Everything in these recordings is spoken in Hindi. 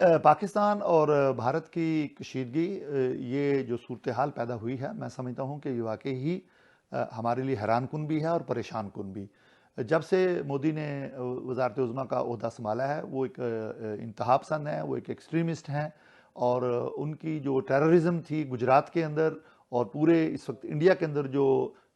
पाकिस्तान और भारत की कशीदगी, ये जो सूरत हाल पैदा हुई है, मैं समझता हूँ कि ये वाकई ही हमारे लिए हैरान कुन भी है और परेशान कुन भी। जब से मोदी ने वज़ारत उज़्मा का ओहदा संभाला है, वो एक इंतहा पसंद है, वो एक एक्सट्रीमिस्ट हैं, और उनकी जो टेररिज्म थी गुजरात के अंदर और पूरे इस वक्त इंडिया के अंदर जो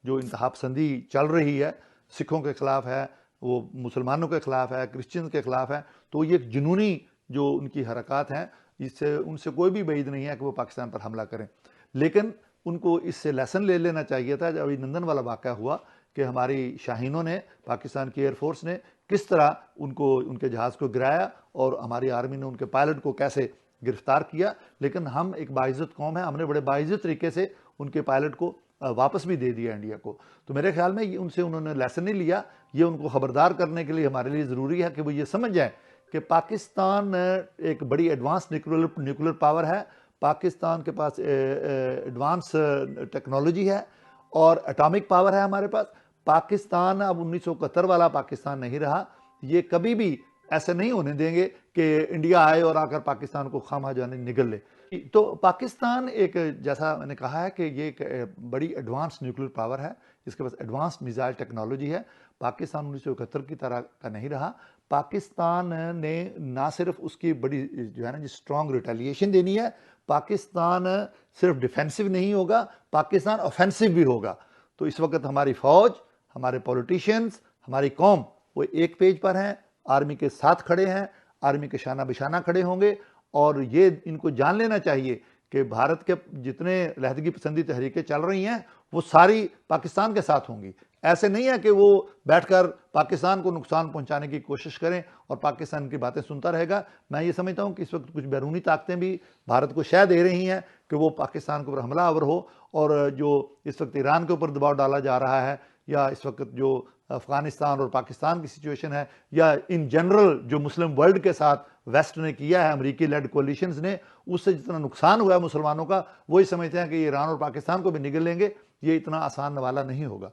जो इंतहा पसंदी चल रही है, सिखों के ख़िलाफ़ है, वो मुसलमानों के ख़िलाफ़ है, क्रिश्चियन के ख़िलाफ़ है, तो ये एक जुनूनी जो उनकी हरकत हैं, इससे उनसे कोई भी बैद नहीं है कि वो पाकिस्तान पर हमला करें। लेकिन उनको इससे लेसन ले लेना चाहिए था। जब अभिनंदन वाला वाक़या हुआ कि हमारी शाहीनों ने, पाकिस्तान की एयरफोर्स ने किस तरह उनको, उनके जहाज़ को गिराया और हमारी आर्मी ने उनके पायलट को कैसे गिरफ्तार किया। लेकिन हम एक बाइज़्ज़त कौम है, हमने बड़े बाइज़्ज़त तरीके से उनके पायलट को वापस भी दे दिया इंडिया को। तो मेरे ख्याल में ये उनसे उन्होंने लेसन नहीं लिया। ये उनको खबरदार करने के लिए हमारे लिए ज़रूरी है कि वो ये समझ जाएँ कि पाकिस्तान एक बड़ी एडवांस न्यूक्लियर पावर है। पाकिस्तान के पास एडवांस टेक्नोलॉजी है और एटॉमिक पावर है हमारे पास। पाकिस्तान अब 1971 वाला पाकिस्तान नहीं रहा। ये कभी भी ऐसे नहीं होने देंगे कि इंडिया आए और आकर पाकिस्तान को खामा जाने निगल ले। तो पाकिस्तान एक, जैसा मैंने कहा है कि ये एक बड़ी एडवांस न्यूक्लियर पावर है, इसके पास एडवांस मिसाइल टेक्नोलॉजी है। पाकिस्तान 1971 की तरह का नहीं रहा। पाकिस्तान ने ना सिर्फ उसकी बड़ी जो है ना स्ट्रॉन्ग रिटेलिएशन देनी है, पाकिस्तान सिर्फ डिफेंसिव नहीं होगा, पाकिस्तान ऑफेंसिव भी होगा। तो इस वक्त हमारी फ़ौज, हमारे पॉलिटिशियंस, हमारी कौम वो एक पेज पर हैं, आर्मी के साथ खड़े हैं, आर्मी के शाना बिशाना खड़े होंगे। और ये इनको जान लेना चाहिए कि भारत के जितने लहदगी पसंदी तहरीकें चल रही हैं वो सारी पाकिस्तान के साथ होंगी। ऐसे नहीं है कि वो बैठकर पाकिस्तान को नुकसान पहुंचाने की कोशिश करें और पाकिस्तान की बातें सुनता रहेगा। मैं ये समझता हूं कि इस वक्त कुछ बैरूनी ताकतें भी भारत को शय दे रही हैं कि वो पाकिस्तान के ऊपर हमलावर हो। और जो इस वक्त ईरान के ऊपर दबाव डाला जा रहा है, या इस वक्त जो अफ़गानिस्तान और पाकिस्तान की सिचुएशन है, या इन जनरल जो मुस्लिम वर्ल्ड के साथ वेस्ट ने किया है, अमेरिकी लेड कोलिशंस ने, उससे जितना नुकसान हुआ है मुसलमानों का, वही समझते हैं कि ईरान और पाकिस्तान को भी निगल लेंगे। ये इतना आसान वाला नहीं होगा।